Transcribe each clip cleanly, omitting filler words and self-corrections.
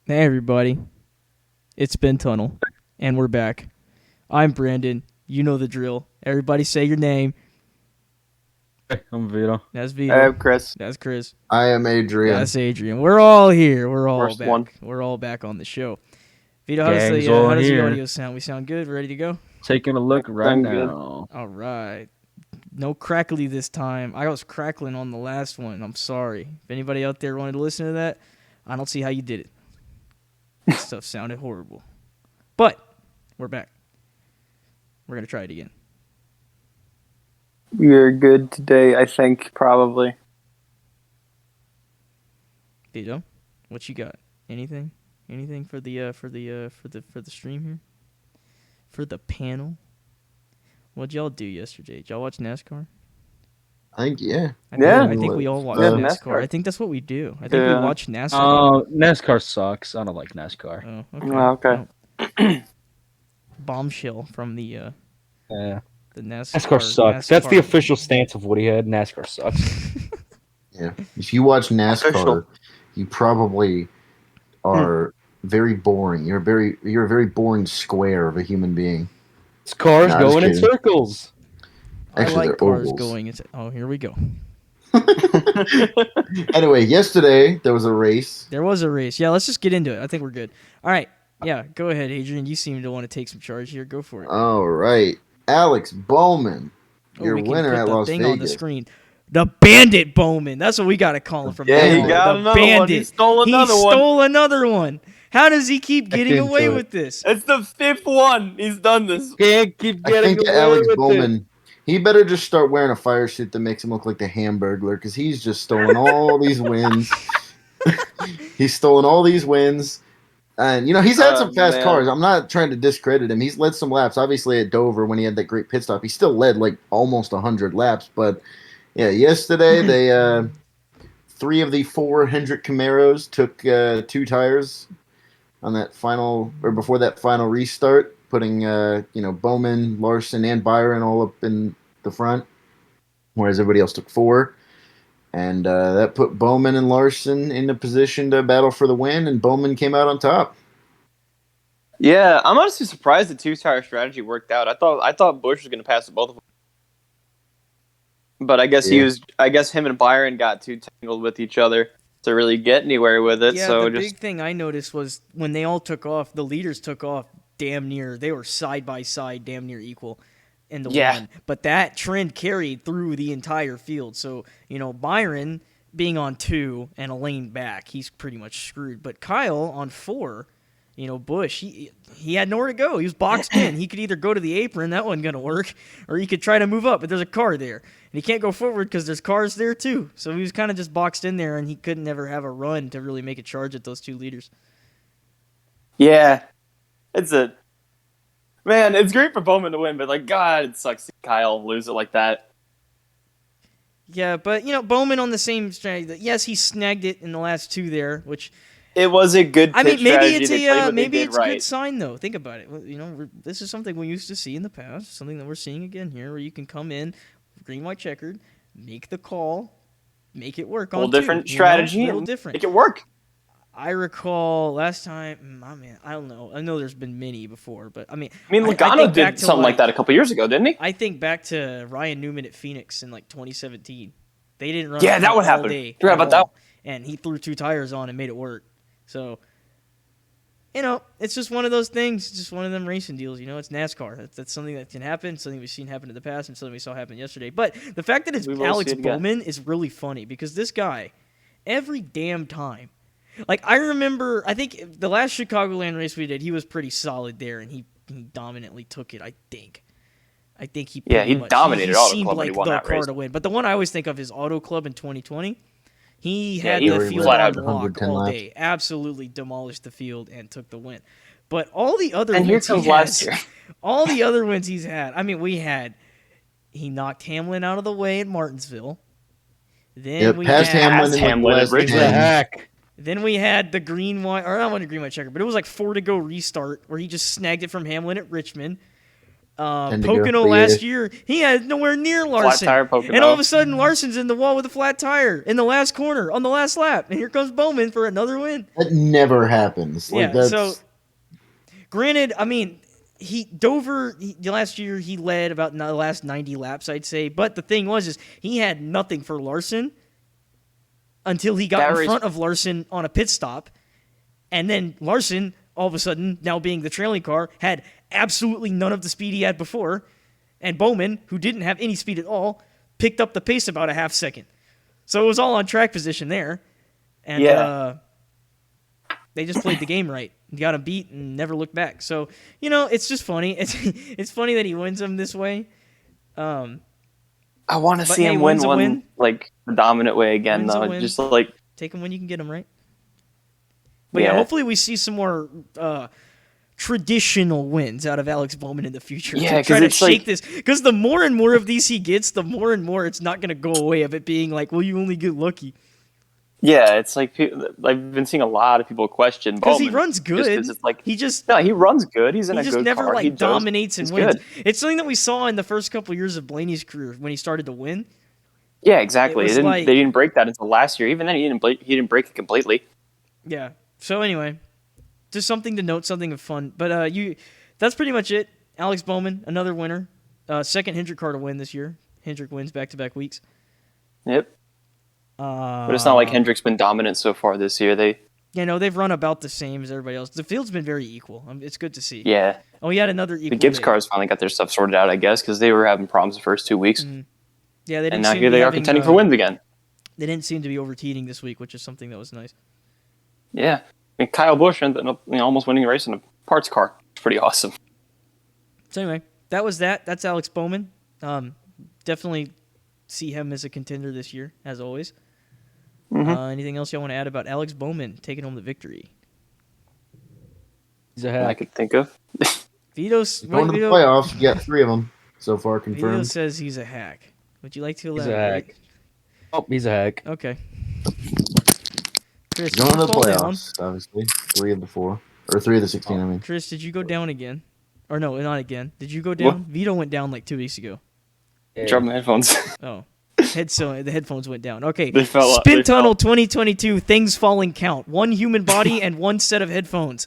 Hey everybody, it's Ben Tunnel, and we're back. I'm Brandon. You know the drill. Everybody say your name. Hey, I'm Vito. That's I Vito. have Chris. That's Chris. I am Adrian. That's Adrian. We're all here. We're all Worst back. one. We're all back on the show. Vito, Gang's all how does the here. audio sound? We sound good? We're ready to go? Taking a look right Sound good. now. All right. No crackly this time. I was crackling on the last one. I'm sorry. If anybody out there wanted to listen to that, I don't see how you did it. This stuff sounded horrible. But we're back. We're going to try it again. We are good today, I think, probably. Vito, what you got? Anything? Anything for the stream here? For the panel? What'd y'all do yesterday? Did y'all watch NASCAR? I think, yeah. I think we all watch Yeah, NASCAR. NASCAR. I think that's what we do. I think we Yeah. watch NASCAR. NASCAR sucks. I don't like NASCAR. Oh, okay. Oh, okay. Well, bombshell from the Yeah. NASCAR. NASCAR sucks. That's the official stance of Woody Head. NASCAR sucks. Yeah. If you watch NASCAR, Official. you probably are very boring. You're a very boring square of a human being. It's cars Nah, just going in kidding. circles. Actually, I like they're cars ovals. going. Oh, here we go. Anyway, yesterday there was a race. There was a race. Yeah, let's just get into it. I think we're good. All right. Yeah, go ahead, Adrian. You seem to want to take some charge here. Go for it. All right. Alex Bowman, your we can winner put at the Las thing Vegas. on the screen. The Bandit Bowman. That's what we got to call him from Yeah, now he on. got The another one. Bandit. He stole another He one. stole another one. How does he keep getting into away it. with this? It's the fifth one. He's done this. Can't keep I getting think away Alex with Bowman, he better just start wearing a fire suit that makes him look like the Hamburglar because he's just stolen all these wins. He's stolen all these wins. And, he's had some fast man. cars. I'm not trying to discredit him. He's led some laps. Obviously, at Dover, when he had that great pit stop, he still led like almost 100 laps. But, yeah, yesterday, they 3 of the 4 Hendrick Camaros took 2 tires on that final, or before that final restart, putting, Bowman, Larson, and Byron all up in the front, whereas everybody else took 4. And that put Bowman and Larson in a position to battle for the win, and Bowman came out on top. Yeah, I'm honestly surprised the two-tire strategy worked out. I thought Bush was going to pass both of them, but I guess him and Byron got too tangled with each other to really get anywhere with it. Yeah, so the just big thing I noticed was when they all took off, the leaders took off damn near. They were side by side, damn near equal in the one. But that trend carried through the entire field. So, Byron being on 2 and a lane back, he's pretty much screwed. But Kyle on 4, Bush, he had nowhere to go. He was boxed in. He could either go to the apron, that wasn't going to work, or he could try to move up, but there's a car there. And he can't go forward because there's cars there too. So he was kind of just boxed in there, and he couldn't ever have a run to really make a charge at those 2 leaders. yeah, it's great for Bowman to win, but God, it sucks to see Kyle lose it like that. Yeah, but, Bowman on the same strategy. Yes, he snagged it in the last 2 there, which... It was a good. I mean, maybe it's a right. good sign though. Think about it. This is something we used to see in the past. Something that we're seeing again here, where you can come in, green, white, checkered, make the call, make it work. Whole on different 2, strategy. Little different. Make it work. I recall last time. I don't know. I know there's been many before, but I mean, Logano think back did to, something like that a couple years ago, didn't he? I think back to Ryan Newman at Phoenix in 2017. They didn't run. Yeah, that would all happen. day Forgot at about that. all, and he threw 2 tires on and made it work. So. It's just one of those things. It's just one of them racing deals. It's NASCAR. That's something that can happen, something we've seen happen in the past, and something we saw happen yesterday. But the fact that it's Alex Bowman is really funny because this guy, every damn time, I remember, I think the last Chicagoland race we did, he was pretty solid there, and he dominantly took it, I think. He dominated Auto seemed Club when like he won the that car race. to win. But the one I always think of is Auto Club in 2020. He had he the was field flat on out lock 110 all laps. day. Absolutely demolished the field and took the win. But all the other And here wins comes he last has, year. all the other wins he's had. I mean, he knocked Hamlin out of the way at Martinsville. Then passed Hamlin in Hamlin at less Ridgeland. than- Heck. Then we had the green white, or I don't want a green white checker, but it was 4 to go restart where he just snagged it from Hamlin at Richmond. 10 to go. Pocono But yeah. last year, he had nowhere near Larson. Flat tire Pocono. And all of a sudden, Larson's in the wall with a flat tire in the last corner on the last lap. And here comes Bowman for another win. That never happens. Like, Yeah, that's, so granted, I mean, Dover last year he led about the last 90 laps, I'd say. But the thing was, he had nothing for Larson until he got in front of Larson on a pit stop, and then Larson, all of a sudden, now being the trailing car, had absolutely none of the speed he had before, and Bowman, who didn't have any speed at all, picked up the pace about a half second. So it was all on track position there, and they just played the game right. Got him beat and never looked back. So, it's just funny. It's funny that he wins them this way. I want to see him win one like the dominant way again, though. Just like take him when you can get him, right? But yeah, hopefully we see some more traditional wins out of Alex Bowman in the future. Yeah, to try to shake this. Because the more and more of these he gets, the more and more it's not going to go away of it being like, well, you only get lucky. Yeah, it's like I've been seeing a lot of people question Bowman because he runs good. It's like he runs good. He's in a good car. He just never he dominates and wins. Good. It's something that we saw in the first couple years of Blaney's career when he started to win. Yeah, exactly. They didn't break that until last year. Even then, he didn't break it completely. Yeah. So anyway, just something to note, something of fun. But that's pretty much it. Alex Bowman, another winner, second Hendrick car to win this year. Hendrick wins back-to-back weeks. Yep. But it's not like Hendrick's been dominant so far this year. They've run about the same as everybody else. The field's been very equal. It's good to see. Yeah. Oh, he had another equal. The Gibbs cars finally got their stuff sorted out, I guess, because they were having problems the first 2 weeks. Mm-hmm. Yeah, they didn't. And now here they are contending for wins again. They didn't seem to be overheating this week, which is something that was nice. Yeah, I mean, Kyle Busch ended up almost winning a race in a parts car. It's pretty awesome. So anyway, that was that. That's Alex Bowman. Definitely see him as a contender this year, as always. Mm-hmm. Anything else you want to add about Alex Bowman taking home the victory? He's a hack. I could think of. Vito's going to the playoffs. You got 3 of them so far confirmed. Vito says he's a hack. Would you like to elaborate? He's a hack. Oh, he's a hack. Okay. Chris, Going to the playoffs, down? Obviously. 3 of the 4. Or 3 of the 16, I mean. Chris, did you go down again? Or no, not again. Did you go down? What? Vito went down like 2 weeks ago. Yeah. Dropped my headphones. Oh. The headphones went down. Okay. They fell out. Spin Tunnel 2022, things falling count. 1 human body and 1 set of headphones.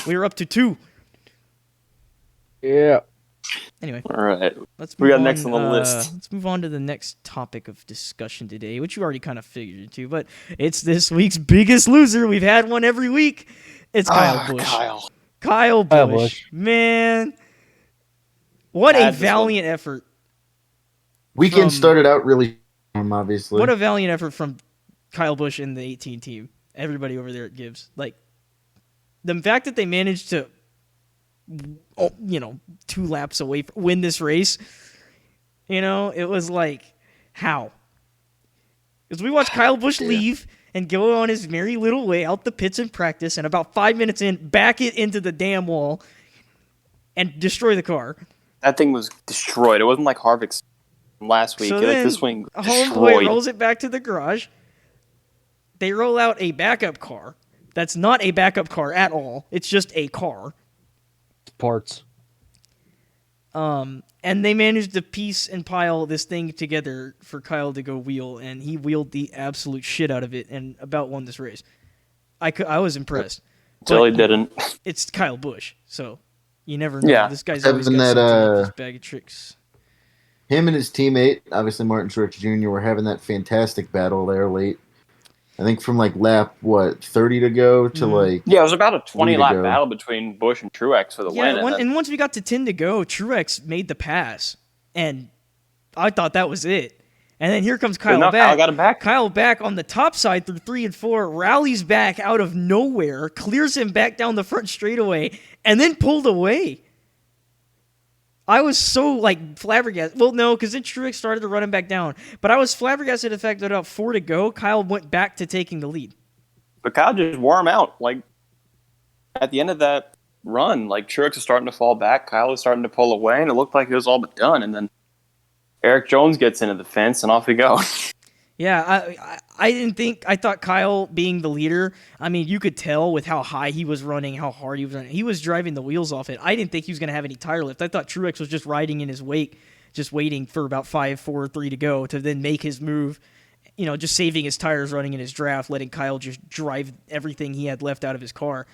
We are up to 2. Yeah. Anyway. All right. We got next on the list. Let's move on to the next topic of discussion today, which you already kind of figured into, but it's this week's biggest loser. We've had one every week. It's Kyle Busch. Kyle Busch. Man. What a valiant effort. Weekend started out really obviously. What a valiant effort from Kyle Busch and the 18 team. Everybody over there at Gibbs. Like, the fact that they managed to 2 laps away from win this race, it was like, how? Because we watched Kyle Busch leave and go on his merry little way out the pits in practice, and about 5 minutes in, back it into the damn wall and destroy the car. That thing was destroyed. It wasn't like Harvick's last week. So then, this wing homeboy rolls it back to the garage. They roll out a backup car. That's not a backup car at all. It's just a car. Parts. And they managed to piece and pile this thing together for Kyle to go wheel, and he wheeled the absolute shit out of it and about won this race. I was impressed. Until he didn't. It's Kyle Busch, so you never know. Yeah. This guy's always got something up his bag of tricks. Him and his teammate, obviously Martin Truex Jr., were having that fantastic battle there late. I think from lap 30 to go to it was about a 20-lap battle between Busch and Truex for the win. And once we got to 10 to go, Truex made the pass, and I thought that was it. And then here comes Kyle back. Kyle got him back. Kyle back on the top side through 3 and 4, rallies back out of nowhere, clears him back down the front straightaway, and then pulled away. I was so flabbergasted. Well, no, because then Truex started to run him back down. But I was flabbergasted at the fact that about 4 to go, Kyle went back to taking the lead. But Kyle just wore him out. At the end of that run, Truex was starting to fall back. Kyle was starting to pull away, and it looked like it was all but done. And then Eric Jones gets into the fence, and off we go. Yeah, I didn't think. I thought Kyle being the leader. I mean, you could tell with how high he was running, how hard he was running. He was driving the wheels off it. I didn't think he was going to have any tire lift. I thought Truex was just riding in his wake, just waiting for about 5, 4, 3 to go to then make his move. Just saving his tires, running in his draft, letting Kyle just drive everything he had left out of his car.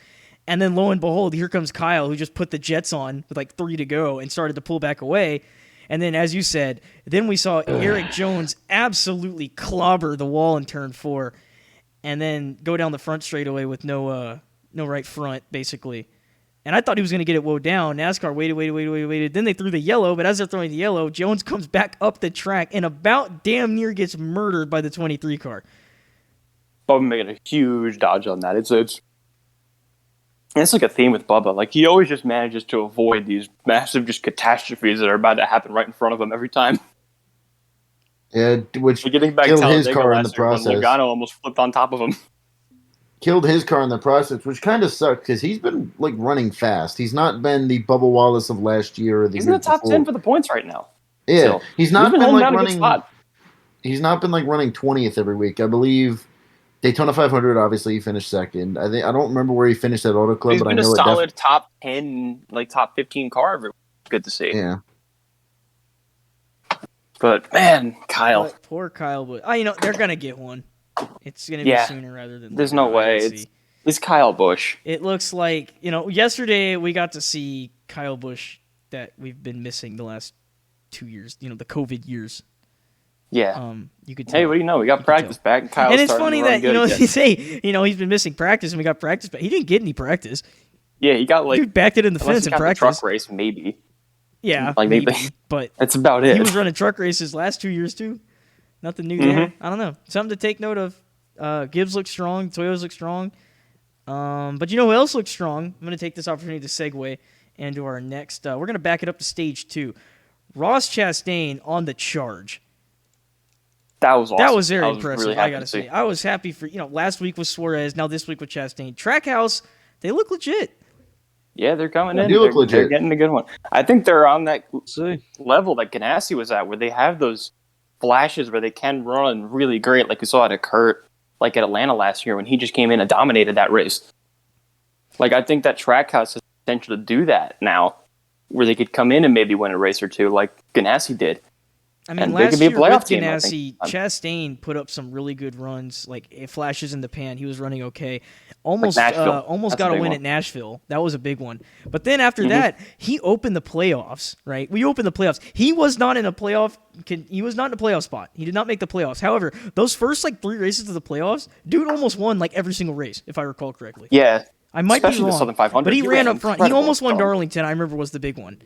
And then lo and behold, here comes Kyle, who just put the jets on with like 3 to go and started to pull back away. And then, as you said, then we saw Eric Jones absolutely clobber the wall in turn 4 and then go down the front straightaway with no right front, basically. And I thought he was going to get it woe down. NASCAR waited. Then they threw the yellow, but as they're throwing the yellow, Jones comes back up the track and about damn near gets murdered by the 23 car. Bubba making a huge dodge on that. It's like a theme with Bubba. Like, he always just manages to avoid these massive just catastrophes that are about to happen right in front of him every time. Yeah, which getting back killed his car in the process. Logano almost flipped on top of him. Killed his car in the process, which kind of sucked because he's been like running fast. He's not been the Bubba Wallace of last year or the He's year in the top before. 10 for the points right now. Yeah, Still. he's not been holding like down a good running. spot. He's not been like running 20th every week. I believe Daytona 500. Obviously, he finished second. I don't remember where he finished at Auto Club, He's but I been know a it solid top 10, like top 15 car every week. Good to see. Yeah. But man, Kyle. But poor Kyle. But they're gonna get one. It's gonna be sooner rather than later. There's no way. It's Kyle Busch. It looks like yesterday we got to see Kyle Busch that we've been missing the last 2 years. The COVID years. Yeah. You could tell. Hey, what do you know? We got practice back, and Kyle's and it's starting funny to run that good again. they say he's been missing practice, and we got practice, but he didn't get any practice. Yeah, he got like Dude backed it in the unless fence he in got the practice. truck race, maybe. Yeah, Like maybe. but That's about it. he was running truck races last 2 years too. Nothing new there. I don't know. Something to take note of. Gibbs looks strong. Toyotas look strong. But who else looks strong? I'm going to take this opportunity to segue into our next. We're going to back it up to stage 2. Ross Chastain on the charge. That was awesome. That was very impressive. Really I got to say, I was happy for last week was Suarez, now this week with Chastain. Trackhouse, they look legit. Yeah, they're coming in. They look They're legit. getting a good one. I think they're on that See. level that Ganassi was at, where they have those flashes where they can run really great, like we saw at Kurt, like at Atlanta last year when he just came in and dominated that race. Like, I think that Trackhouse has potential to do that now, where they could come in and maybe win a race or two, like Ganassi did. I mean, And they last could be a year playoff with team, I Ganassi, think. Chastain put up some really good runs, like flashes in the pan. He was running okay. Almost Nashville. almost That's a got a big win one. at Nashville. That was a big one. But then after that, he opened the playoffs, right? We opened the playoffs. He was not in a playoff. He was not in a playoff spot. He did not make the playoffs. However, those first 3 races of the playoffs, dude almost won every single race, if I recall correctly. Yeah. I might Especially be the wrong, Southern 500. but he ran up front. He incredible almost won strong. Darlington. I remember was the big one,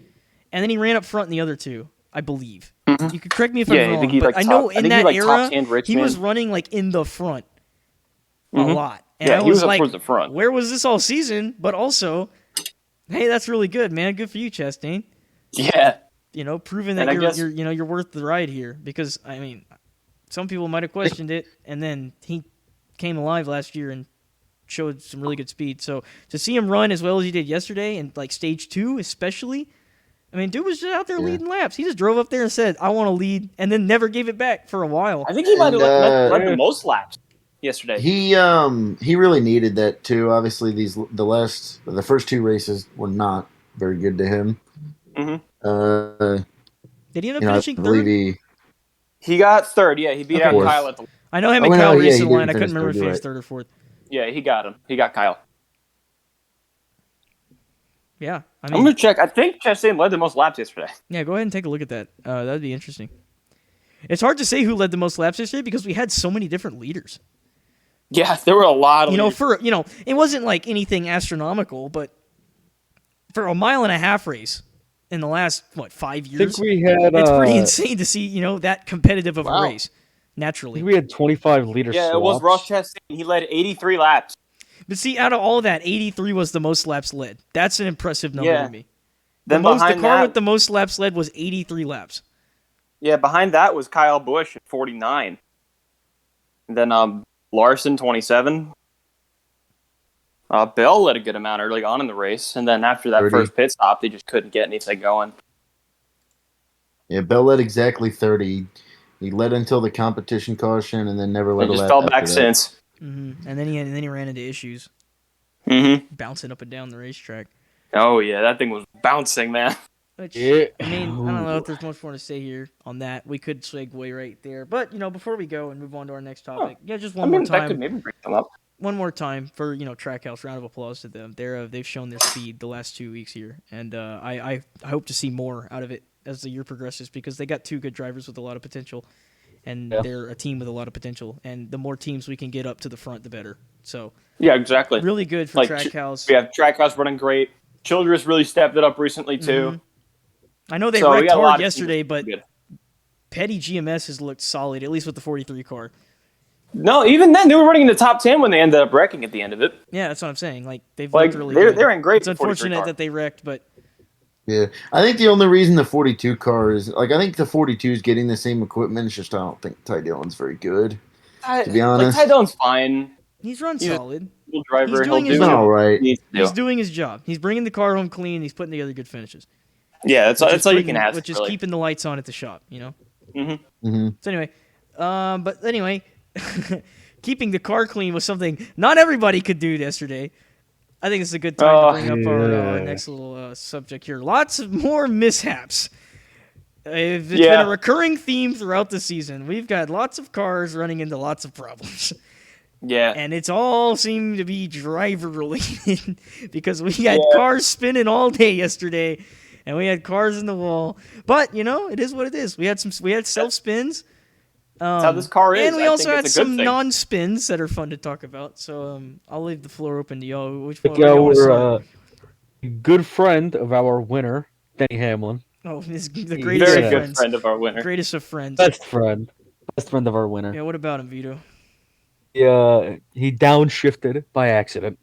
and then he ran up front in the other two, I believe. You could correct me if Yeah, I I'm wrong, think he, but like, I know top- I in think he, that like, era top 10 he Richmond. was running in the front a lot. And Yeah, I he was up like, towards the front. where was this all season? But also, hey, that's really good, man. Good for you, Chastain. Yeah. Proving And that I you're guess- you're worth the ride here. Because I mean, some people might have questioned it, and then he came alive last year and showed some really good speed. So to see him run as well as he did yesterday, and stage 2 especially, I mean, dude was just out there leading laps. He just drove up there and said, "I want to lead," and then never gave it back for a while. I think he might have led the most laps yesterday. He really needed that too. Obviously, the first 2 races were not very good to him. Did he end up I finishing believe third? He got third. Yeah, he beat out Fourth. Kyle at the. I know him Oh, and no, Kyle yeah, raced he the did line. I couldn't finish remember if third, he you're finished right. 3rd or 4th. Yeah, he got him. He got Kyle. Yeah, I I'm mean, gonna check. I think Chastain led the most laps yesterday. yeah. Go ahead and take a look at that. That'd be interesting. It's hard to say who led the most laps yesterday because we had so many different leaders. Yeah, there were a lot of. It wasn't like anything astronomical, but for a 1.5-mile race in the last 5 I years, think we had. it's pretty insane to see that competitive of a Wow. race. I Naturally, think we had 25 leader Yeah, swaps. it was Ross Chastain. He led 83 laps. but see, out of all that, 83 was the most laps led. That's an impressive number Yeah. to me. Then The behind car that, with the most laps led was 83 laps. yeah, behind that was Kyle Busch at 49. And then Larson 27. Bell led a good amount early on in the race, and then after that 30. first pit stop, they just couldn't get anything going. Yeah, Bell led exactly 30. He led until the competition caution, and then never led And a just lap fell after back that. since. And then he ran into issues, bouncing up and down the racetrack. Oh yeah, that thing was bouncing, man. Which, Yeah. I mean, I don't know if there's much more to say here on that. We could segue right there, but before we go and move on to our next topic, just one more That could time. maybe bring them up. One more time for Trackhouse. Round of applause to them. They've shown their speed the last 2 weeks here, and I hope to see more out of it as the year progresses because they got two good drivers with a lot of potential, and they're a team with a lot of potential. And the more teams we can get up to the front, the better. So yeah, exactly. Really good for Trackhouse. We have Trackhouse running great. Childress really stepped it up recently too. I know they wrecked hard yesterday, but Petty GMS has looked solid, at least with the 43 car. No, even then, they were running in the top 10 when they ended up wrecking at the end of it. Yeah, that's what I'm saying. Like, they've looked really good. They're in great. It's unfortunate that they wrecked, but... Yeah, I think the only reason the 42 car is... I think the 42 is getting the same equipment. It's just I don't think Ty Dillon's very good, to be honest. Ty Dillon's fine. He's run solid. Driver. He's doing his job. He's bringing the car home clean. He's putting together good finishes. Yeah, that's all you can ask. Which is keeping the lights on at the shop, Mm-hmm. So anyway, keeping the car clean was something not everybody could do yesterday. I think it's a good time to bring up our next little subject here. Lots of more mishaps. It's been a recurring theme throughout the season. We've got lots of cars running into lots of problems. Yeah. And it's all seemed to be driver related because we had cars spinning all day yesterday and we had cars in the wall. But, it is what it is. We had self spins. That's how this car is. And we also had some non-spins that are fun to talk about. So I'll leave the floor open to y'all. Which one? Our good friend of our winner, Denny Hamlin. Oh, the greatest very of good friends. Friend of our winner. Greatest of friends. Best friend of our winner. Yeah, what about him, Vito? He downshifted by accident.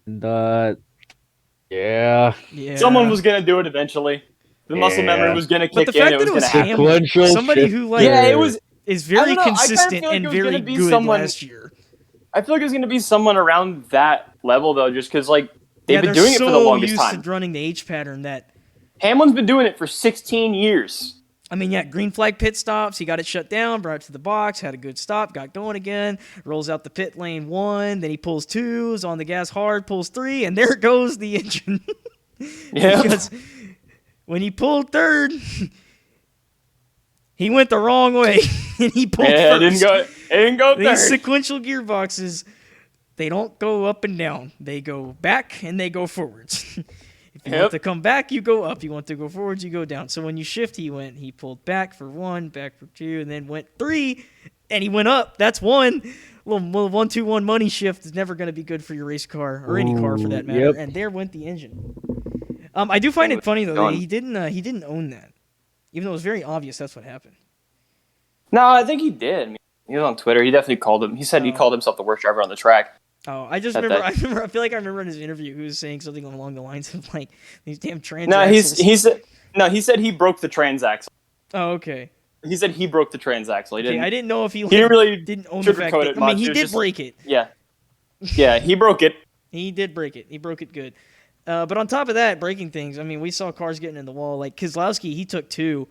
And someone was gonna do it eventually. The muscle memory was gonna kick in. It was gonna happen. Somebody who is very consistent and very good last year. I feel like it's gonna be someone around that level though, just because they've been doing it for the longest time. Used to running the H pattern that Hamlin's been doing it for 16 years. I mean, green flag pit stops. He got it shut down, brought it to the box, had a good stop, got going again, rolls out the pit lane 1, then he pulls 2, is on the gas hard, pulls 3, and there goes the engine. Yeah. Because when he pulled 3rd, he went the wrong way, and he pulled first. It didn't go 3rd. These sequential gearboxes, they don't go up and down. They go back, and they go forwards. If you want to come back, you go up. You want to go forwards, you go down. So when you shift, he pulled back for 1, back for 2, and then went 3, and he went up. That's 1. Little 1-2-1 money shift is never going to be good for your race car or any car for that matter. Yep. And there went the engine. I do find it funny though that he didn't own that, even though it was very obvious that's what happened. No, I think he did. I mean, he was on Twitter. He definitely called him. He said he called himself the worst driver on the track. Oh, I feel like I remember in his interview he was saying something along the lines of these damn transaxles. No, he said he broke the transaxle. Oh, okay. He said he broke the transaxle. I didn't know if he really didn't own the fact that, he did break it. Yeah. Yeah, he broke it. He did break it. He broke it good. But on top of that, breaking things, I mean, we saw cars getting in the wall. Like Keselowski, he took 2.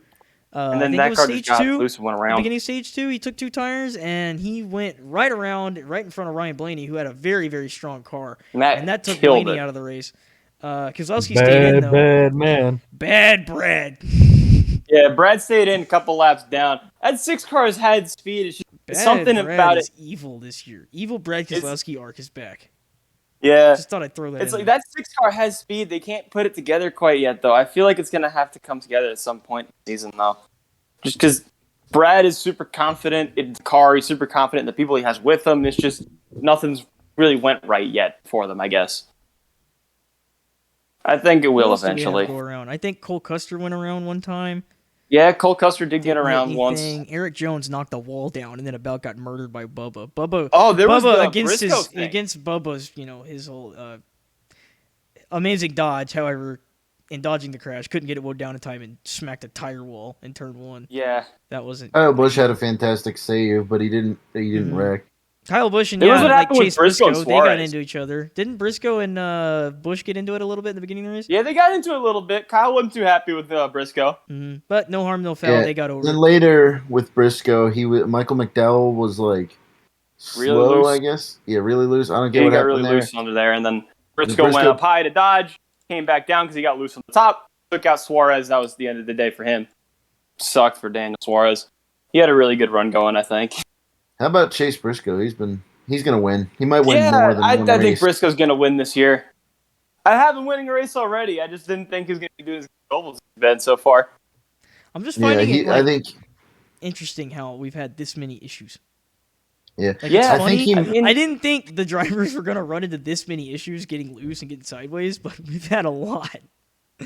And then that car just got loose and went around. Beginning of stage 2, he took 2 tires, and he went right in front of Ryan Blaney, who had a very, very strong car. And that took Blaney out of the race. Keselowski stayed in, though. Bad man. Bad Brad. Yeah, Brad stayed in a couple laps down. That 6 cars had speed. It's just something about it. Evil this year. Evil Brad Keselowski arc is back. Yeah. Just thought I'd throw that It's in like there. that 6 car has speed. They can't put it together quite yet, though. I feel like it's going to have to come together at some point in the season, though. Just because Brad is super confident in the car. He's super confident in the people he has with him. It's just nothing's really went right yet for them, I guess. I think it will eventually. Go around? I think Cole Custer went around one time. Yeah, Cole Custer did get around once. Eric Jones knocked the wall down and then about got murdered by Bubba. Bubba against Bubba's, his whole amazing dodge. However, in dodging the crash, couldn't get it wound down in time and smacked a tire wall in turn 1. Yeah, that wasn't. Busch had a fantastic save, but he didn't wreck. Kyle Busch and It was what like happened with Chase Briscoe Briscoe, and they got Suarez. into each other. Didn't Briscoe and Busch get into it a little bit in the beginning of the race? Yeah, they got into it a little bit. Kyle wasn't too happy with Briscoe. But no harm, no foul. Yeah. They got over Then it. later with Briscoe, Michael McDowell was like Really slow, loose. I guess. Yeah, really loose. I don't get Yeah, he what got happened really there. loose under there, and then Briscoe went up high to dodge, came back down because he got loose on the top, took out Suarez. That was the end of the day for him. Sucked for Daniel Suarez. He had a really good run going, I think. How about Chase Briscoe? He's gonna win. He might win Yeah, more than one I race. think Briscoe's going to win this year. I have him winning a race already. I just didn't think he was going to be doing as good as he's been so far. I'm just finding it I think interesting how we've had this many issues. Yeah, Like, yeah. it's funny. I mean, I didn't think the drivers were gonna run into this many issues getting loose and getting sideways, but we've had a lot.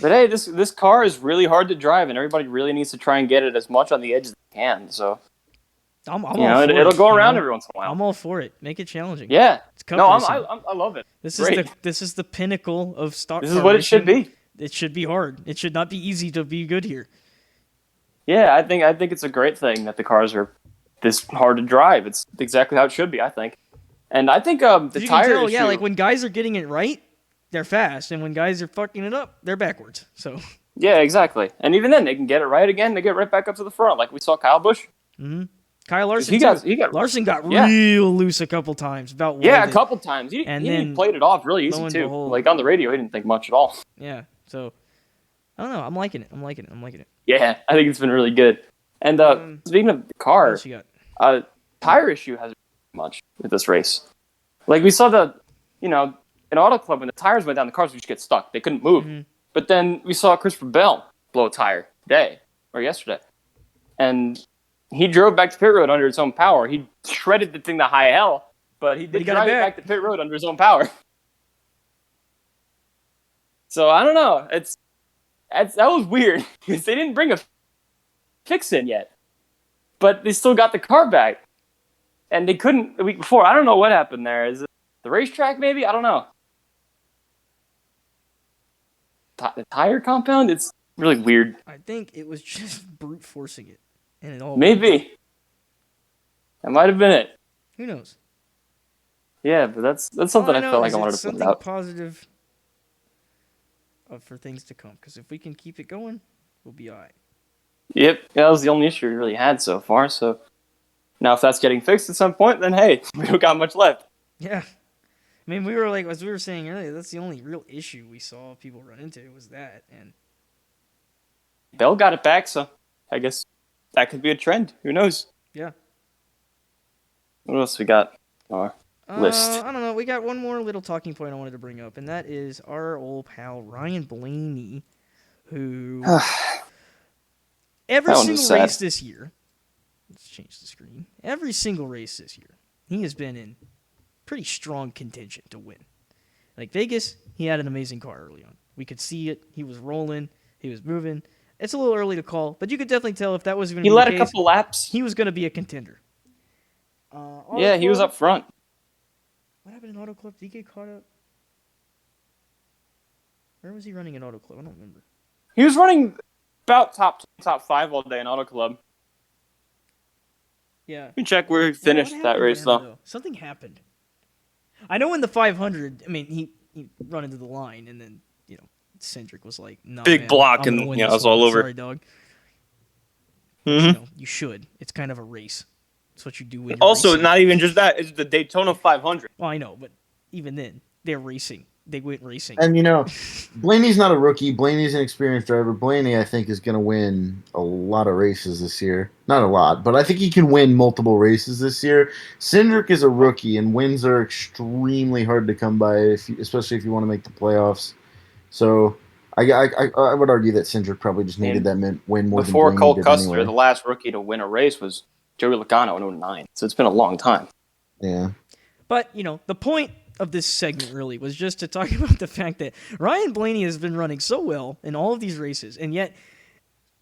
but hey, this car is really hard to drive, and everybody really needs to try and get it as much on the edge as they can. So I'm all you know, for it'll it, go you around know? every once in a while. I'm all for it. Make it challenging. Yeah. It's cup No, racing. I love it. This Great. is the pinnacle of stock. This is car what it racing. should be. It should be hard. It should not be easy to be good here. Yeah, I think it's a great thing that the cars are this hard to drive. It's exactly how it should be, I think. And I think the You can tire tell, issue. yeah, like when guys are getting it right, they're fast, and when guys are fucking it up, they're backwards. So Yeah, exactly. And even then, they can get it right again. They get right back up to the front, like we saw Kyle Busch. Kyle Larson, Larson got Yeah. real loose a couple times. About Yeah, a welded. couple times. He then, played it off really lo easy and too. behold- Like on the radio, he didn't think much at all. Yeah, so I don't know. I'm liking it. I'm liking it. Yeah, I think it's been really good. And speaking of the What car, else you got? tire issue hasn't been much with this race. Like we saw in Auto Club when the tires went down, the cars would just get stuck. They couldn't move. But then we saw Christopher Bell blow a tire today or yesterday, and he drove back to pit road under his own power. He shredded the thing to high hell, but he did got drive it it back. back to pit road under his own power. So I don't know. That was weird because they didn't bring a fix in yet, but they still got the car back, and they couldn't the week before. I don't know what happened there. Is it the racetrack? Maybe, I don't know. The tire compound? It's really weird. I think it was just brute forcing it, and it all Maybe that might have been it. Who knows? Yeah, but that's something All I know felt like is I wanted it's to put something out. positive for things to come. Because if we can keep it going, we'll be all right. Yep, that was the only issue we really had so far. So now, if that's getting fixed at some point, then hey, we don't got much left. Yeah. I mean, we were like, as we were saying earlier, that's the only real issue we saw people run into was that. And Bell got it back, so I guess that could be a trend. Who knows? yeah. What else we got? on our list. I don't know. We got one more little talking point I wanted to bring up, and that is our old pal Ryan Blaney, who every That one was single sad. race this year. Let's change the screen. Every single race this year, he has been in pretty strong contention to win. Like Vegas, he had an amazing car early on. We could see it. He was rolling. He was moving. It's a little early to call, but you could definitely tell if that was going to He be led the a case, couple laps. he was going to be a contender. Yeah, he was up front. What happened in Auto Club? Did he get caught up? Where was he running in Auto Club? I don't remember. He was running about top 5 all day in Auto Club. Yeah. You can check where he finished What that happened race, there, though. Something happened. I know in the 500, I mean, he run into the line, and then, Cindric was like, no, Big man, block, I'm gonna and, win yeah, this it was all one. over. Sorry, dog. Mm-hmm. You should. It's kind of a race. It's what you do when you're Also, racing. not even just that. It's the Daytona 500. Well, I know, but even then, they're racing. They went racing. And Blaney's not a rookie. Blaney's an experienced driver. Blaney, I think, is going to win a lot of races this year. Not a lot, but I think he can win multiple races this year. Cindric is a rookie, and wins are extremely hard to come by, especially if you want to make the playoffs. So I would argue that Cindric probably just needed that win more Before than Blaney Cole did Custer, anyway. the last rookie to win a race was Joey Logano in 2009. So it's been a long time. Yeah. But, the point of this segment really was just to talk about the fact that Ryan Blaney has been running so well in all of these races, and yet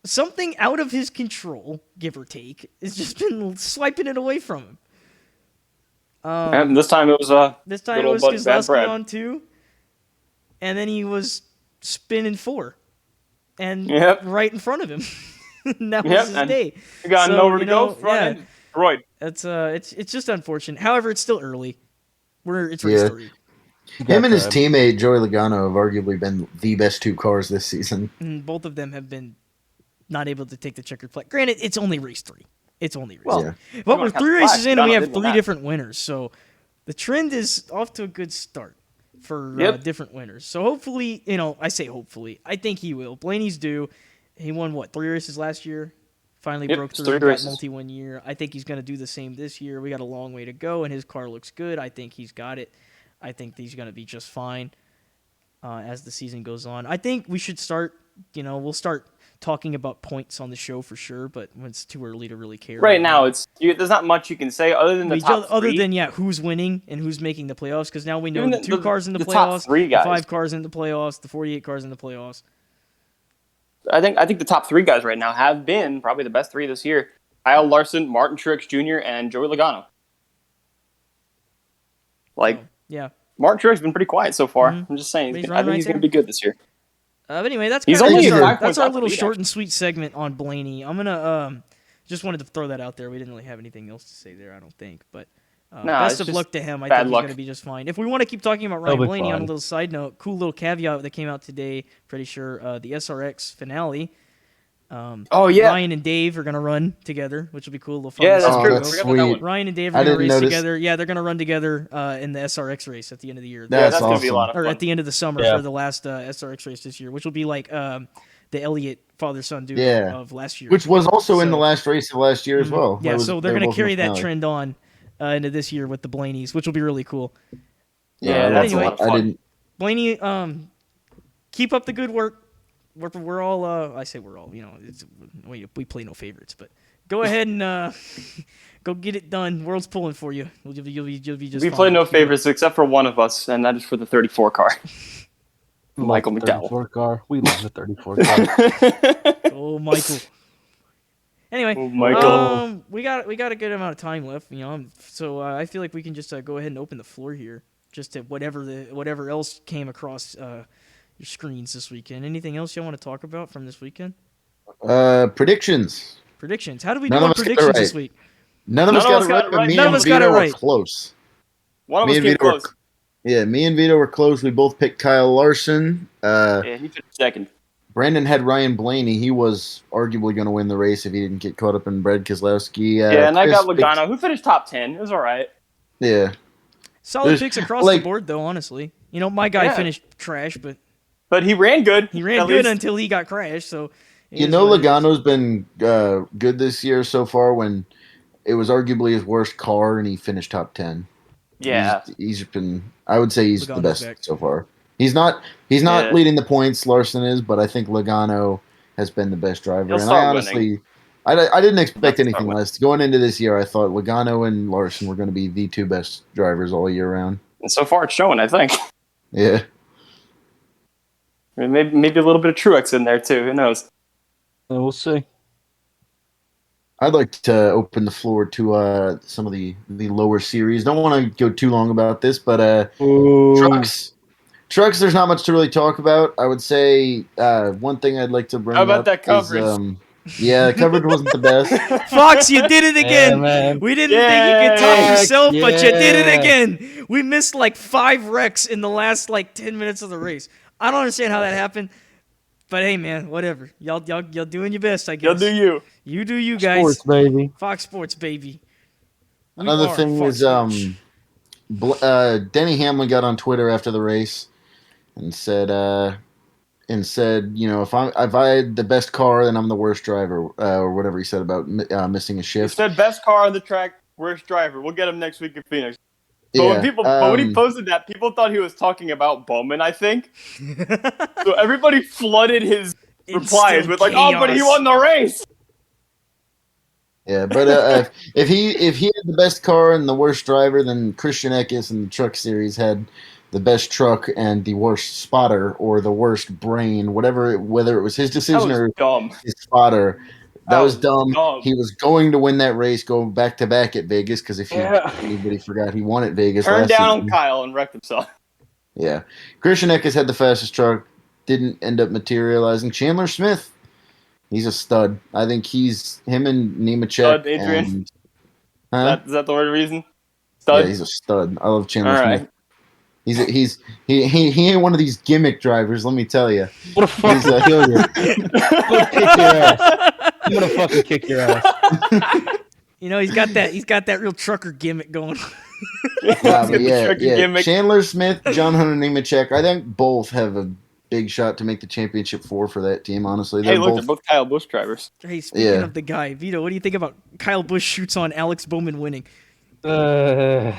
something out of his control, give or take, has just been swiping it away from him. And this time it was This time good it old was buddy Bad Keselowski Brad. on 2, and then he was spinning 4, and Yep. right in front of him. And that was Yep, his and day. we got So, nowhere to go front end. destroyed. It's just unfortunate. However, it's still early. It's race Yeah. 3. Him and his teammate Joey Logano have arguably been the best 2 cars this season. And both of them have been not able to take the checkered flag. Granted, it's only race 3. It's only race Well, 3. But we're count 3 the races flash. in, and we Logano have didn't win 3 that. different winners. So the trend is off to a good start for different winners. So hopefully, I say hopefully. I think he will. Blaney's due. He won, 3 races last year? Finally broke through that multi-win year. I think he's going to do the same this year. We got a long way to go, and his car looks good. I think he's got it. I think he's going to be just fine as the season goes on. I think we should start, we'll start talking about points on the show for sure, but it's too early to really care. Right now, there's not much you can say other than the top 3. Other than, who's winning and who's making the playoffs, because now we know Even the 2 cars in the playoffs, top 3 guys. the 5 cars in the playoffs, the 48 cars in the playoffs. I think the top 3 guys right now have been probably the best 3 this year. Kyle Larson, Martin Truex Jr., and Joey Logano. Yeah. Martin Truex has been pretty quiet so far. Mhm. I'm just saying. He's I think he's going to be good this year. But anyway, that's He's kinda only just 5 that's our points little off the lead, short and sweet segment on Blaney. I'm gonna just wanted to throw that out there. We didn't really have anything else to say there, I don't think. But best of luck to him. I think he's going to be just fine. If we want to keep talking about Ryan Blaney, on a little side note, cool little caveat that came out today. Pretty sure the SRX finale. Ryan and Dave are going to run together, which will be cool. Little fun. Yeah, that's true. That's sweet. Ryan and Dave are going to race together. Yeah, they're going to run together in the SRX race at the end of the year. That's awesome. going to be a lot of fun. Or at the end of the summer for the last SRX race this year, which will be like the Elliott father-son duo of last year. Which was also in the last race of last year as well. Yeah, so they're going to carry that trend on into this year with the Blaneys, which will be really cool. Yeah, that's a lot of fun. Blaney, keep up the good work. We're all, I say we're all, we play no favorites, but go ahead and go get it done. World's pulling for you. You'll be just fine. We play no favorites except for one of us, and that is for the 34 car. Michael McDowell. 34 car. We love the 34 car. Oh, Michael. Anyway, we got a good amount of time left, so I feel like we can just go ahead and open the floor here, just to whatever else came across your screens this weekend. Anything else you want to talk about from this weekend? Predictions. How did we do on predictions this week? None of us got it right, but me and Vito were close. One of us came close. Me and Vito were close. We both picked Kyle Larson. He finished second. Brandon had Ryan Blaney. He was arguably going to win the race if he didn't get caught up in Brad Keselowski. And I got Logano, who finished top 10. It was all right. Yeah. Solid picks across the board, though, honestly. My guy finished trash, but he ran good. He ran good until he got crashed. So Logano's been good this year so far when it was arguably his worst car and he finished top 10. Yeah. He's been, I would say he's the best so far. He's not leading the points, Larson is, but I think Logano has been the best driver. And I honestly, I didn't expect anything less. Going into this year, I thought Logano and Larson were going to be the 2 best drivers all year round. And so far it's showing, I think. Yeah. Maybe a little bit of Truex in there too. Who knows? We'll see. I'd like to open the floor to some of the lower series. Don't want to go too long about this, but trucks. There's not much to really talk about. I would say one thing I'd like to bring up. How about that coverage? The coverage wasn't the best. Fox, you did it again. Yeah, we didn't think you could top yourself, but you did it again. We missed like 5 wrecks in the last 10 minutes of the race. I don't understand how that happened, but hey, man, whatever. Y'all doing your best, I guess. Y'all do you. You do you, guys. Sports, baby. Fox Sports, baby. Another thing is Denny Hamlin got on Twitter after the race and said, if I had the best car, then I'm the worst driver, or whatever he said about missing a shift. He said best car on the track, worst driver. We'll get him next week in Phoenix. But when he posted that, people thought he was talking about Bowman, I think. So everybody flooded his replies with chaos. but he won the race. Yeah, but if he had the best car and the worst driver, then Christian Eckes in the Truck Series had the best truck and the worst spotter or the worst brain, whether it was his decision or his spotter. That was dumb. He was going to win that race, go back to back at Vegas, because if anybody forgot, he won at Vegas. Turned down on Kyle and wrecked himself. Yeah, Christian Eckes had the fastest truck, didn't end up materializing. Chandler Smith, he's a stud. I think him and Nemechek Huh? Is that the word reason? Stud? Yeah, he's a stud. I love Chandler All right. Smith. He ain't one of these gimmick drivers. Let me tell you. What a fucking kill you. I'm gonna kick your ass. I'm gonna fucking kick your ass. You know, he's got that real trucker gimmick going. Nah, but The tricky yeah. gimmick. Chandler Smith, John Hunter Nemechek. I think both have a big shot to make the championship 4 for that team. Honestly, Hey, look, they're both Kyle Busch drivers. Hey, speaking of the guy, Vito, what do you think about Kyle Busch shoots on Alex Bowman winning? Yeah.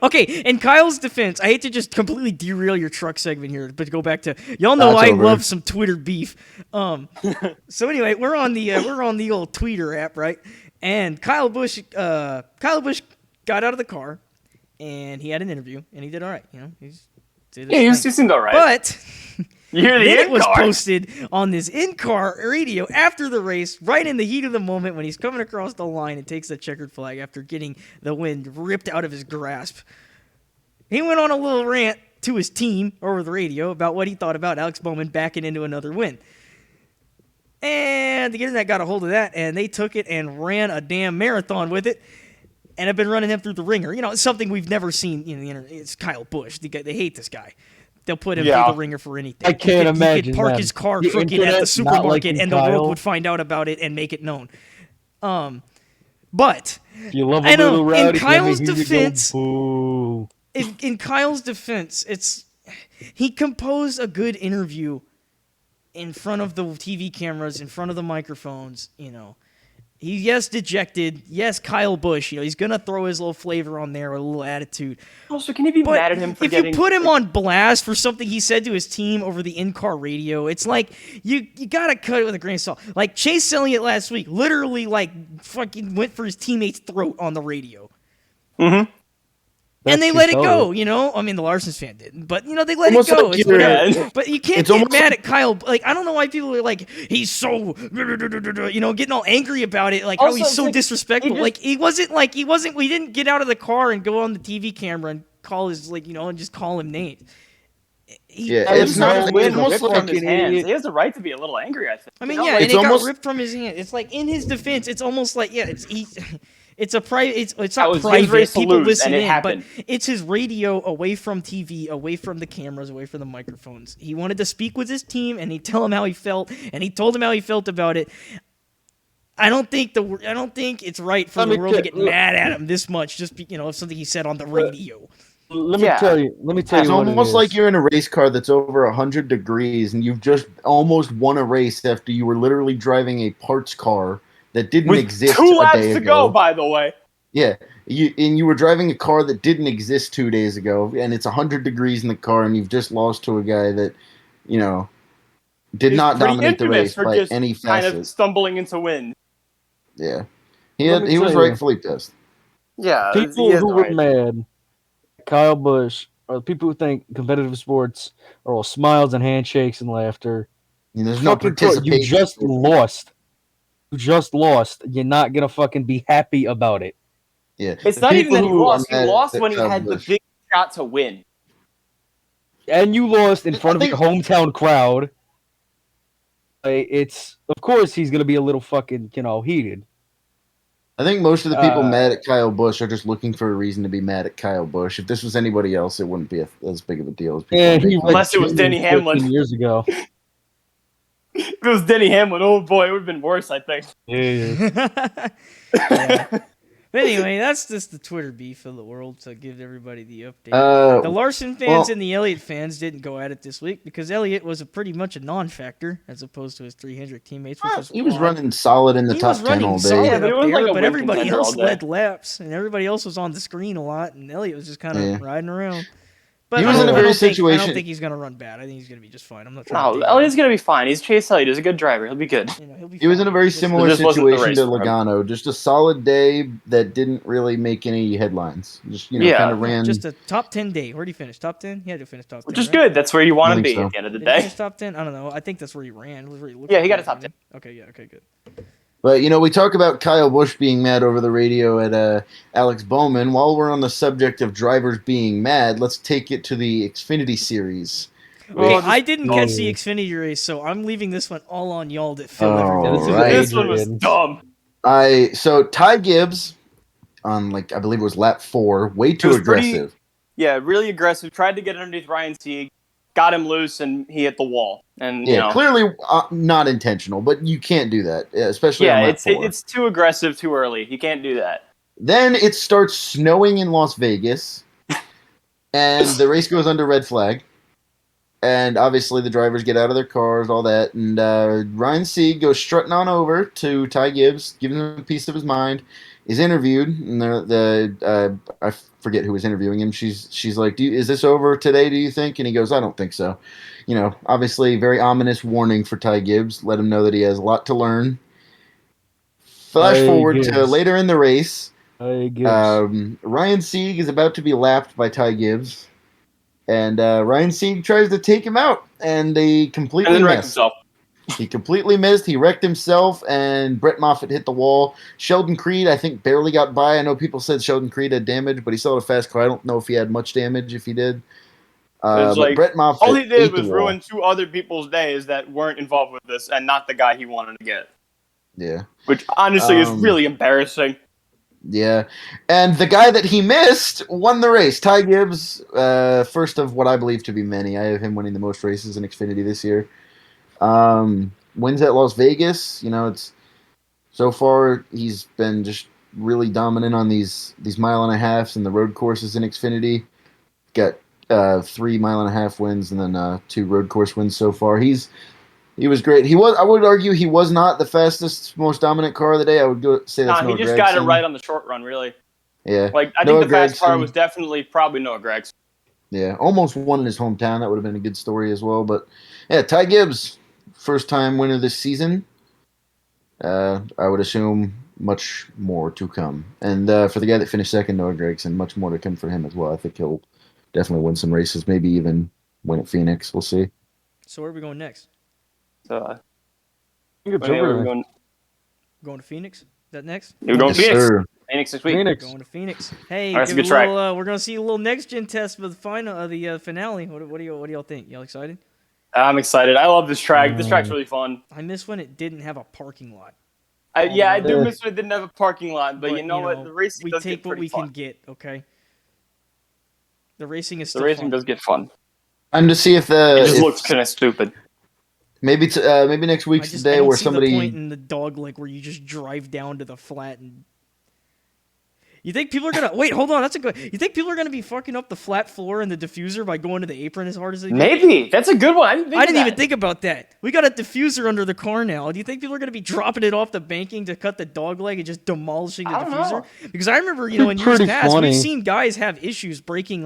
Okay, in Kyle's defense, I hate to just completely derail your truck segment here, but to go back to y'all know That's I over. love some Twitter beef. So anyway, we're on the old Twitter app, right? And Kyle Busch got out of the car, and he had an interview, and he did all right. You know, he Seemed all right. But you hear the then it was in-car. posted on this in-car radio after the race, right in the heat of the moment when he's coming across the line and takes the checkered flag after getting the wind ripped out of his grasp. He went on a little rant to his team over the radio about what he thought about Alex Bowman backing into another win. And the internet got a hold of that, and they took it and ran a damn marathon with it. And have been running him through the ringer. You know, it's something we've never seen in the internet. It's Kyle Busch. They hate this guy. They'll put him through the ringer for anything. I can't imagine. He could park that. his car The crooked at internet the not supermarket, liking and the Kyle. world would find out about it and make it known. But If you love a I know, little rowdy, in Kyle's here you go. defense, Boo. in Kyle's defense, he composed a good interview in front of the TV cameras, in front of the microphones. You know, yes, dejected. Yes, Kyle Busch. You know, he's gonna throw his little flavor on there, a little attitude. Also, can you be But mad at him for if getting... you put him on blast for something he said to his team over the in-car radio, it's like you gotta cut it with a grain of salt. Like Chase Elliott last week, literally fucking went for his teammate's throat on the radio. Mm-hmm. And they That's let it too go, cold. you know? I mean, the Larson's fan didn't. But, you know, they let Almost it go. like It's you're- whatever. But you can't It's get almost mad at Kyle. Like, I don't know why people are like, he's so, you know, getting all angry about it. Like, how Also, he's it's so like, disrespectful. he just- We didn't get out of the car and go on the TV camera and call his, like, you know, and just call him names. Yeah, It's it's not not. his win It's almost ripped like from his fucking hands. idiot. He has the right to be a little angry, I think. I mean, You know, yeah, like, and it almost- got ripped from his hand. It's like, in his defense, it's almost like, yeah, it's a private. It's That not was his private. race to People lose, listen and it in, happened. but it's his radio away from TV, away from the cameras, away from the microphones. He wanted to speak with his team, and he tell him how he felt, and he told him how he felt about it. I don't think it's right for Let the me world to tell- get mad at him this much, just of something he said on the radio. Let me Yeah. tell you. Let me tell It's you what it almost is. like you're in a race car that's over 100 degrees and you've just almost won a race after you were literally driving a parts car that didn't with exist 2 a laps day to ago. go, by the way. Yeah, you were driving a car that didn't exist 2 days ago, and it's 100 degrees in the car, and you've just lost to a guy that, you know, did He's not pretty dominate the infamous race for by just any kind facet. of stumbling into win. Yeah, Let me he was tell you. rightfully pissed. Yeah, People who were mad, Kyle Busch, are the people who think competitive sports are all smiles and handshakes and laughter. I mean, there's no Fucking participation. you just lost. You just lost. You're not gonna fucking be happy about it. Yeah, It's the not even people that he who are lost. He mad lost at when he Kyle had the Busch- big shot to win. And you lost in I front of think- your hometown crowd. It's of course he's gonna be a little fucking heated. I think most of the people Uh, mad at Kyle Busch are just looking for a reason to be mad at Kyle Busch. If this was anybody else, it wouldn't be as big of a deal as people. And are he making Unless it was Denny 14 Hamlin. years ago. If it was Denny Hamlin, oh boy, it would have been worse, I think. Yeah. Yeah. But anyway, that's just the Twitter beef of the world to give everybody the update. The Larson fans well- and the Elliott fans didn't go at it this week because Elliott was pretty much a non-factor as opposed to his 3 Hendrick teammates, which was He was odd. running solid in the He top was 10 running all day. solid Yeah, but it up was there, like a but win everybody contender else all day. led laps, and everybody else was on the screen a lot, and Elliott was just kind of Yeah. riding around. But He I was don't- in a I very don't think- I situation- don't think he's going to run bad. I think he's going to be just fine. I'm not trying to No, take Elliott's going to be fine. He's Chase Elliott. He's a good driver. He'll be good. he'll be He was fine. in a very Just- similar this wasn't the situation race to for him. Logano. Just a solid day that didn't really make any headlines. Just Yeah. kind of ran. Just a top 10 day. Where'd he finish? Top 10? He had to finish top 10. Which is right? good. That's where you want I to think be so. at the end of the Did he day. finish top 10? I don't know. I think that's where he ran. Was where he looked Yeah, like he got a was top running. Okay, yeah, okay, good. But we talk about Kyle Busch being mad over the radio at Alex Bowman. While we're on the subject of drivers being mad, let's take it to the Xfinity Series. Okay, Oh, this- I didn't catch the Oh. Xfinity race, so I'm leaving this one all on y'all to fill Oh, everything. this is right. This one was Adrian. dumb. So Ty Gibbs on like I believe it was lap 4. Way too was aggressive. Really aggressive. Tried to get underneath Ryan Sieg, got him loose, and he hit the wall. And clearly not intentional, but you can't do that, especially on lap 4. It's too aggressive too early. You can't do that. Then it starts snowing in Las Vegas, and the race goes under red flag. And obviously the drivers get out of their cars, all that. And Ryan Sieg goes strutting on over to Ty Gibbs, giving him a piece of his mind. Is interviewed, and I forget who was interviewing him. She's like, "Is this over today? Do you think?" And he goes, "I don't think so." Obviously, very ominous warning for Ty Gibbs. Let him know that he has a lot to learn. Flash forward to later in the race. Ryan Sieg is about to be lapped by Ty Gibbs, and Ryan Sieg tries to take him out, and they completely wrecked himself. He completely missed. He wrecked himself, and Brett Moffitt hit the wall. Sheldon Creed, I think, barely got by. I know people said Sheldon Creed had damage, but he still had a fast car. I don't know if he had much damage, if he did. But Brett Moffitt all he did was ruin 2 other people's days that weren't involved with this, and not the guy he wanted to get. Yeah. Which, honestly, is really embarrassing. Yeah. And the guy that he missed won the race. Ty Gibbs, first of what I believe to be many. I have him winning the most races in Xfinity this year. Wins at Las Vegas. It's so far he's been just really dominant on these mile and a halves and the road courses in Xfinity. Got 3 mile and a half wins and then 2 road course wins so far. He was great. I would argue he was not the fastest, most dominant car of the day. I would say that's Noah he just Gragson. got it right on the short run, really. Yeah. I think the fast car was probably Noah Gragson. Yeah, almost won in his hometown. That would have been a good story as well. But yeah, Ty Gibbs, first time winner this season. I would assume much more to come. And for the guy that finished second, Noah Gragson, much more to come for him as well. I think he'll definitely win some races, maybe even win at Phoenix. We'll see. So where are we going next? Going to Phoenix? Is that next? We're going to Phoenix. Phoenix this week. Going to Phoenix. Hey, that's a good track. We're going to see a little next gen test for the finale. What do y'all think? Y'all excited? I'm excited. I love this track. This track's really fun. I miss when it didn't have a parking lot. I do miss when it didn't have a parking lot, but you know what? The racing does get pretty fun. We take what we can get, okay? The racing is still fun. The racing does get fun. I'm to see if it just looks kind of stupid. Maybe next week's the day where somebody. The point in the dog leg where you just drive down to the flat and. You think people are gonna wait? Hold on, that's a good. You think people are gonna be fucking up the flat floor and the diffuser by going to the apron as hard as they can? Maybe that's a good one. I didn't even think about that. We got a diffuser under the car now. Do you think people are gonna be dropping it off the banking to cut the dog leg and just demolishing the diffuser? Know. Because I remember, in years past, we've seen guys have issues breaking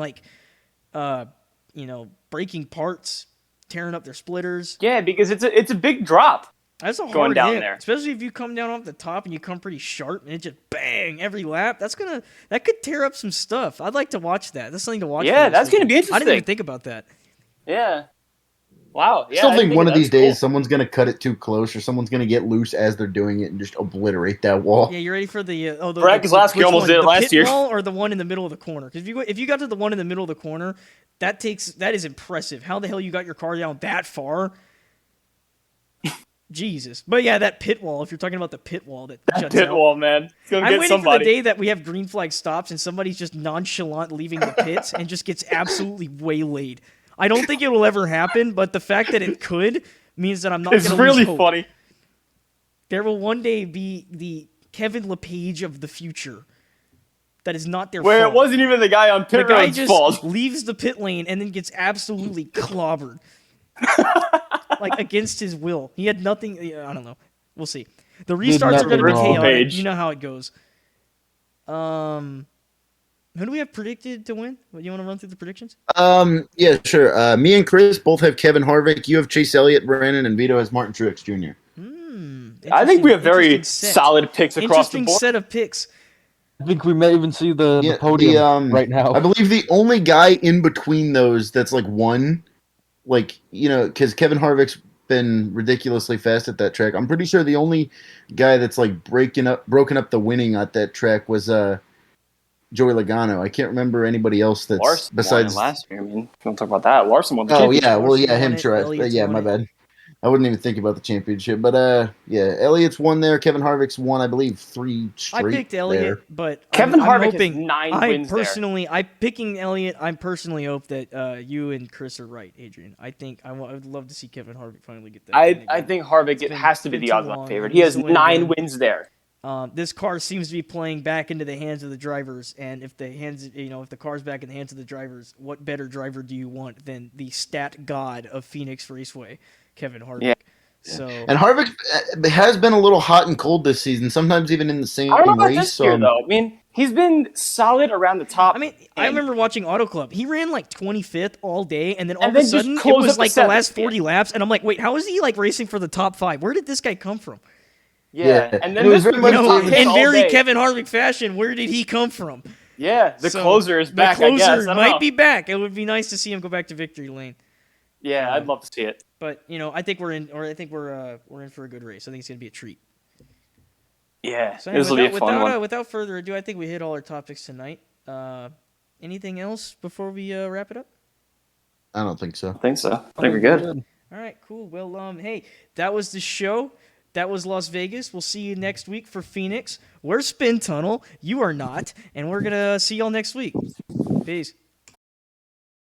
breaking parts, tearing up their splitters. Yeah, because it's a big drop. That's a hard hit, there. Especially if you come down off the top and you come pretty sharp and it just bang every lap. That could tear up some stuff. I'd like to watch that. That's something to watch. Yeah, that's gonna be interesting. I didn't even think about that. Yeah. Wow. Yeah, I still think one of these days someone's gonna cut it too close or someone's gonna get loose as they're doing it and just obliterate that wall. Yeah, you ready for the Brad Keselowski almost did it last year. The pit wall or the one in the middle of the corner? Because if you got to the one in the middle of the corner, that is impressive. How the hell you got your car down that far? Jesus. But yeah, that pit wall, if you're talking about the pit wall that juts pit out. Wall, man. It's gonna I'm get waiting somebody. for the day that we have green flag stops and somebody's just nonchalant leaving the pits and just gets absolutely waylaid. I don't think it will ever happen, but the fact that it could means that I'm not going to lose hope. It's really funny. There will one day be the Kevin LePage of the future. That is not their Where fault. It wasn't even the guy on pit road's fault. The guy just leaves the pit lane and then gets absolutely clobbered. Like, against his will. He had nothing. I don't know. We'll see. The restarts are going to be chaotic. You know how it goes. Who do we have predicted to win? You want to run through the predictions? Yeah, sure. Me and Chris both have Kevin Harvick. You have Chase Elliott, Brandon, and Vito has Martin Truex Jr. I think we have very solid picks across the board. Interesting set of picks. I think we may even see the podium right now. I believe the only guy in between those that's like one, because Kevin Harvick's been ridiculously fast at that track. I'm pretty sure the only guy that's like broken up the winning at that track was Joey Logano. I can't remember anybody else that's Larson besides last year. I mean, don't talk about that. Larson won the championship. Larson him. Sure. Yeah, my bad. I wouldn't even think about the championship. But yeah, Elliott's won there. Kevin Harvick's won, I believe, 3 straight. I picked Elliott, there. but Kevin I'm Harvick hoping, has 9 I wins there. personally, I'm picking Elliott. I personally hope that you and Chris are right, Adrian. I think I would love to see Kevin Harvick finally get that. win I again. think Harvick been- has to be been the too odds-on long. favorite. He He needs has to win 9 again. wins there. This car seems to be playing back into the hands of the drivers, and if the car's back in the hands of the drivers, what better driver do you want than the stat god of Phoenix Raceway, Kevin Harvick? Yeah. So And Harvick has been a little hot and cold this season, sometimes even in the same I don't know about race. this year, though. I mean, he's been solid around the top. I mean, I remember watching Auto Club. He ran like 25th all day, and then all And of a then just sudden it close was up like the the last seventh, 40 laps, and I'm like, wait, how is he like racing for the top 5? Where did this guy come from? Yeah, Yeah. and then It was this very was much top like- 10 In all very day. Kevin Harvick fashion, where did he come from? Yeah, the So, closer is back. The closer I guess. I don't might know. be back. It would be nice to see him go back to victory lane. Yeah, I'd love to see it. But I think we're in for a good race. I think it's gonna be a treat. Yeah, So this will be a fun one. without further ado, I think we hit all our topics tonight. Anything else before we wrap it up? I don't think so. I think so. I think we're good. All right, cool. Well, hey, that was the show. That was Las Vegas. We'll see you next week for Phoenix. We're Spin Tunnel. You are not, and we're gonna see y'all next week. Peace.